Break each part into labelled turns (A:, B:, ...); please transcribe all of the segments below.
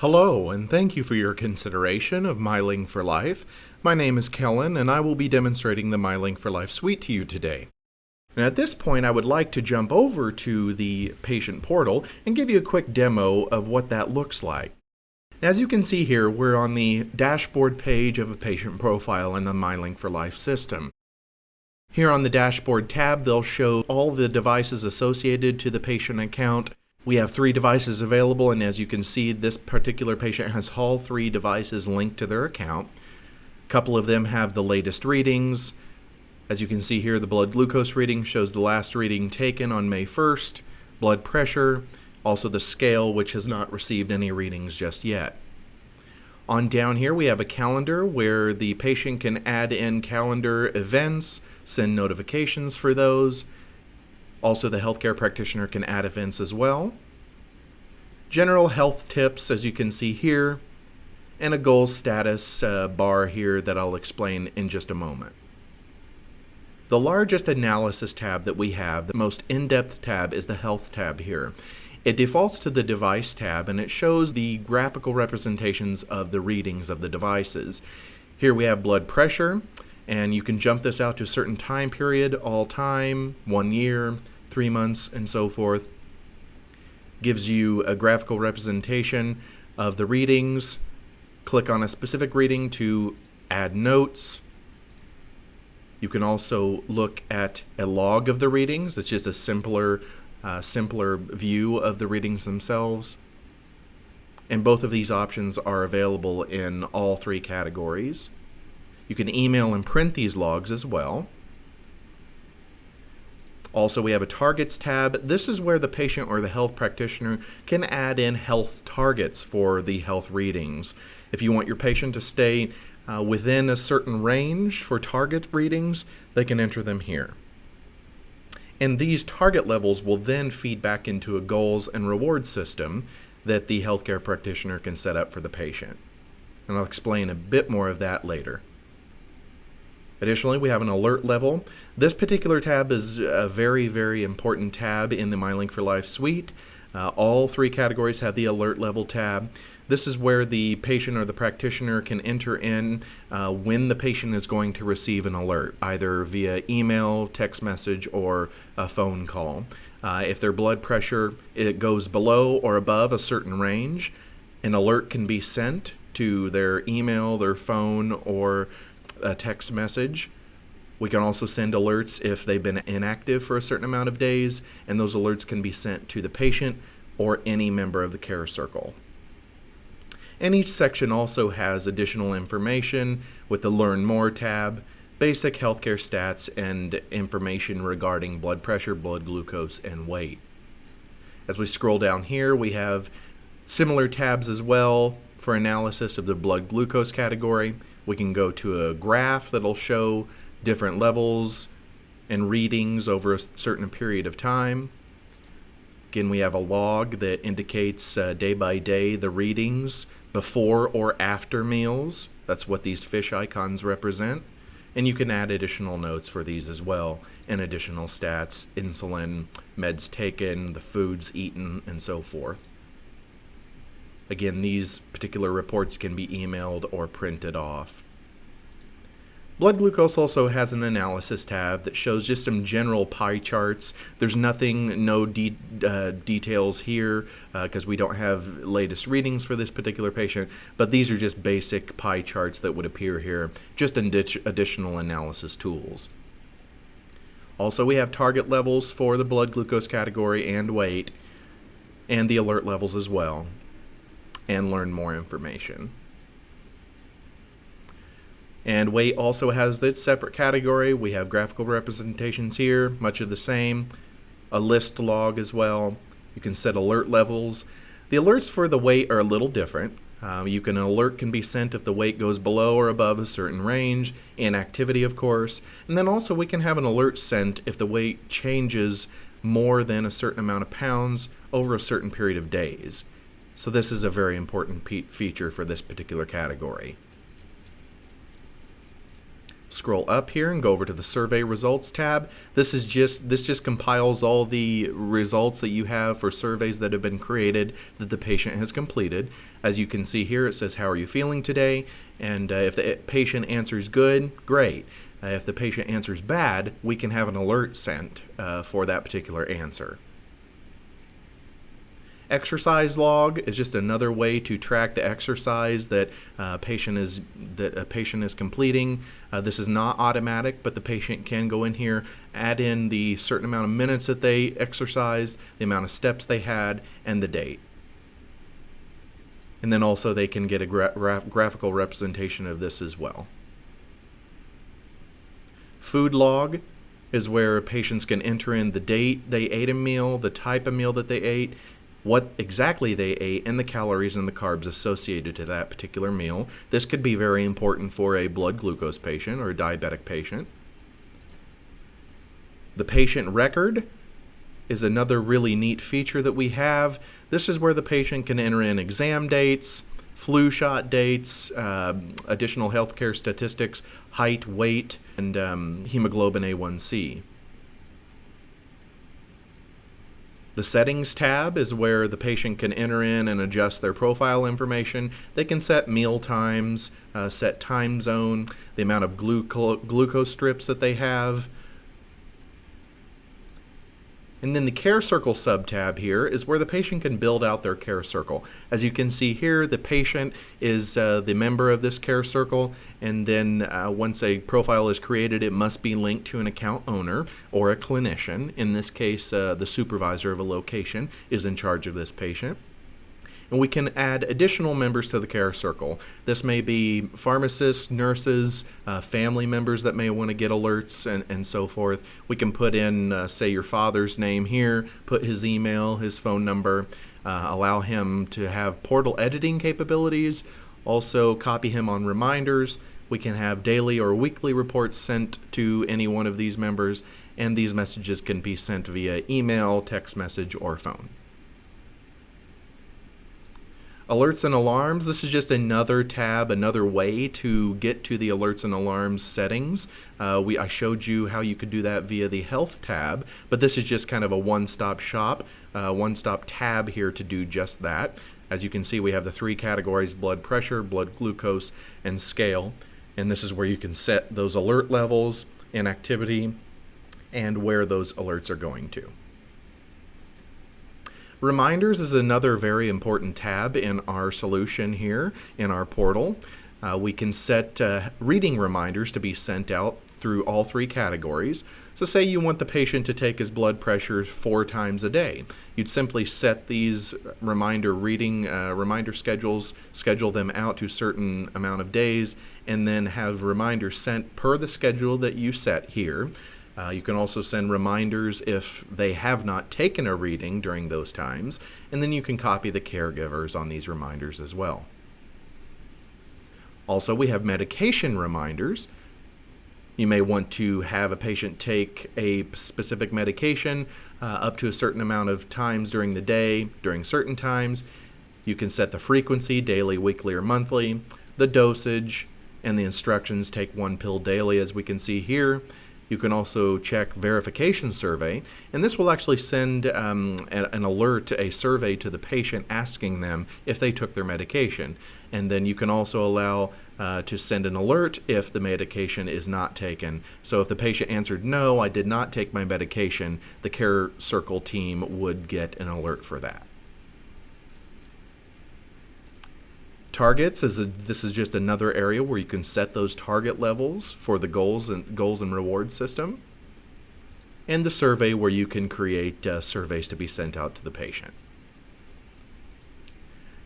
A: Hello, and thank you for your consideration of MyLink for Life. My name is Kellen, and I will be demonstrating the MyLink for Life suite to you today. And at this point, I would like to jump over to the patient portal and give you a quick demo of what that looks like. As you can see here, we're on the dashboard page of a patient profile in the MyLink for Life system. Here on the dashboard tab, they'll show all the devices associated to the patient account. We have 3 devices available, and as you can see, this particular patient has all 3 devices linked to their account. A couple of them have the latest readings. As you can see here, the blood glucose reading shows the last reading taken on May 1st, blood pressure, also the scale, which has not received any readings just yet. On down here, we have a calendar where the patient can add in calendar events, send notifications for those. Also, the healthcare practitioner can add events as well. General health tips, as you can see here, and a goal status bar here that I'll explain in just a moment. The largest analysis tab that we have, the most in-depth tab, is the Health tab here. It defaults to the Device tab, and it shows the graphical representations of the readings of the devices. Here we have blood pressure, and you can jump this out to a certain time period, all time, 1 year, 3 months, and so forth. Gives you a graphical representation of the readings. Click on a specific reading to add notes. You can also look at a log of the readings. It's just a simpler view of the readings themselves. And both of these options are available in all 3 categories. You can email and print these logs as well. Also, we have a Targets tab. This is where the patient or the health practitioner can add in health targets for the health readings. If you want your patient to stay within a certain range for target readings, they can enter them here. And these target levels will then feed back into a goals and rewards system that the healthcare practitioner can set up for the patient. And I'll explain a bit more of that later. Additionally, we have an alert level. This particular tab is a very, very important tab in the MyLink for Life suite. All 3 categories have the alert level tab. This is where the patient or the practitioner can enter in when the patient is going to receive an alert, either via email, text message, or a phone call. If their blood pressure it goes below or above a certain range, an alert can be sent to their email, their phone, or a text message. We can also send alerts if they've been inactive for a certain amount of days, and those alerts can be sent to the patient or any member of the care circle. And each section also has additional information with the Learn More tab, basic healthcare stats, and information regarding blood pressure, blood glucose, and weight. As we scroll down here, we have similar tabs as well for analysis of the blood glucose category. We can go to a graph that'll show different levels and readings over a certain period of time. Again, we have a log that indicates day by day the readings before or after meals. That's what these fish icons represent. And you can add additional notes for these as well, and additional stats, insulin, meds taken, the foods eaten, and so forth. Again, these particular reports can be emailed or printed off. Blood glucose also has an analysis tab that shows just some general pie charts. There's no details here because we don't have latest readings for this particular patient, but these are just basic pie charts that would appear here, just additional analysis tools. Also, we have target levels for the blood glucose category and weight, and the alert levels as well, and learn more information. And weight also has its separate category. We have graphical representations here, much of the same. A list log as well. You can set alert levels. The alerts for the weight are a little different. An alert can be sent if the weight goes below or above a certain range, inactivity of course. And then also we can have an alert sent if the weight changes more than a certain amount of pounds over a certain period of days. So this is a very important feature for this particular category. Scroll up here and go over to the survey results tab. This just compiles all the results that you have for surveys that have been created that the patient has completed. As you can see here, it says, how are you feeling today? And if the patient answers good, great. If the patient answers bad, we can have an alert sent for that particular answer. Exercise log is just another way to track the exercise that a patient is completing. This is not automatic, but the patient can go in here, add in the certain amount of minutes that they exercised, the amount of steps they had, and the date. And then also they can get a graphical representation of this as well. Food log is where patients can enter in the date they ate a meal, the type of meal that they ate, what exactly they ate, and the calories and the carbs associated to that particular meal. This could be very important for a blood glucose patient or a diabetic patient. The patient record is another really neat feature that we have. This is where the patient can enter in exam dates, flu shot dates, additional healthcare statistics, height, weight, and hemoglobin A1C. The settings tab is where the patient can enter in and adjust their profile information. They can set meal times, set time zone, the amount of glucose strips that they have. And then the Care Circle sub-tab here is where the patient can build out their Care Circle. As you can see here, the patient is the member of this Care Circle, and then once a profile is created, it must be linked to an account owner or a clinician. In this case, the supervisor of a location is in charge of this patient. And we can add additional members to the Care Circle. This may be pharmacists, nurses, family members that may want to get alerts, and so forth. We can put in, say, your father's name here, put his email, his phone number, allow him to have portal editing capabilities, also copy him on reminders. We can have daily or weekly reports sent to any one of these members, and these messages can be sent via email, text message, or phone. Alerts and alarms, this is just another tab, another way to get to the alerts and alarms settings. I showed you how you could do that via the health tab, but this is just kind of a one-stop shop, one-stop tab here to do just that. As you can see, we have the three categories: blood pressure, blood glucose, and scale. And this is where you can set those alert levels, inactivity, and where those alerts are going to. Reminders is another very important tab in our solution here in our portal. We can set reading reminders to be sent out through all three categories. So say you want the patient to take his blood pressure 4 times a day. You'd simply set these reminder schedules, schedule them out to a certain amount of days, and then have reminders sent per the schedule that you set here. You can also send reminders if they have not taken a reading during those times, and then you can copy the caregivers on these reminders as well. Also, we have medication reminders. You may want to have a patient take a specific medication up to a certain amount of times during the day, during certain times. You can set the frequency, daily, weekly, or monthly, the dosage, and the instructions: take 1 pill daily, as we can see here. You can also check verification survey, and this will actually send an alert, a survey to the patient asking them if they took their medication. And then you can also allow to send an alert if the medication is not taken. So if the patient answered, "No, I did not take my medication," the Care Circle team would get an alert for that. Targets this is just another area where you can set those target levels for the goals and rewards system. And the survey, where you can create surveys to be sent out to the patient.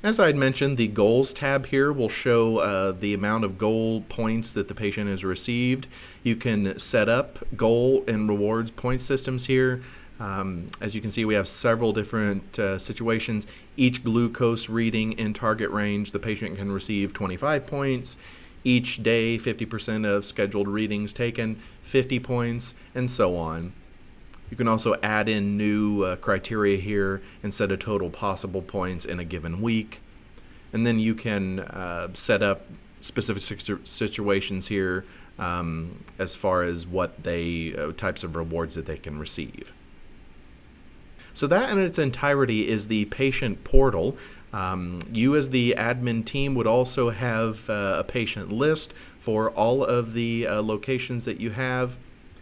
A: As I had mentioned, the goals tab here will show the amount of goal points that the patient has received. You can set up goal and rewards point systems here. As you can see, we have several different situations. Each glucose reading in target range, the patient can receive 25 points. Each day, 50% of scheduled readings taken, 50 points, and so on. You can also add in new criteria here and set a total possible points in a given week. And then you can set up specific situations here as far as what they types of rewards that they can receive. So that in its entirety is the patient portal. You as the admin team would also have a patient list for all of the locations that you have.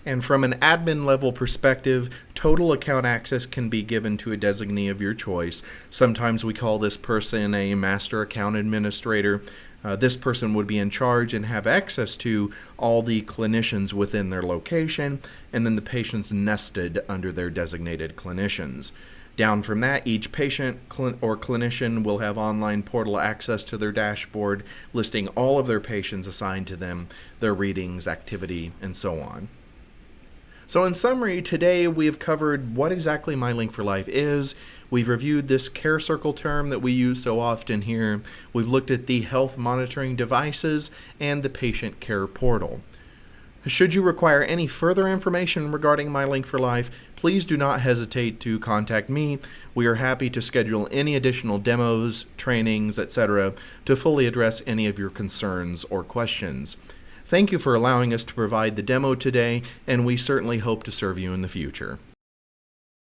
A: And from an admin level perspective, total account access can be given to a designee of your choice. Sometimes we call this person a master account administrator. This person would be in charge and have access to all the clinicians within their location, and then the patients nested under their designated clinicians. Down from that, each patient or clinician will have online portal access to their dashboard, listing all of their patients assigned to them, their readings, activity, and so on. So in summary, today we have covered what exactly MyLink4Life is. We've reviewed this care circle term that we use so often here. We've looked at the health monitoring devices and the patient care portal. Should you require any further information regarding MyLink4Life, please do not hesitate to contact me. We are happy to schedule any additional demos, trainings, etc. to fully address any of your concerns or questions. Thank you for allowing us to provide the demo today, and we certainly hope to serve you in the future.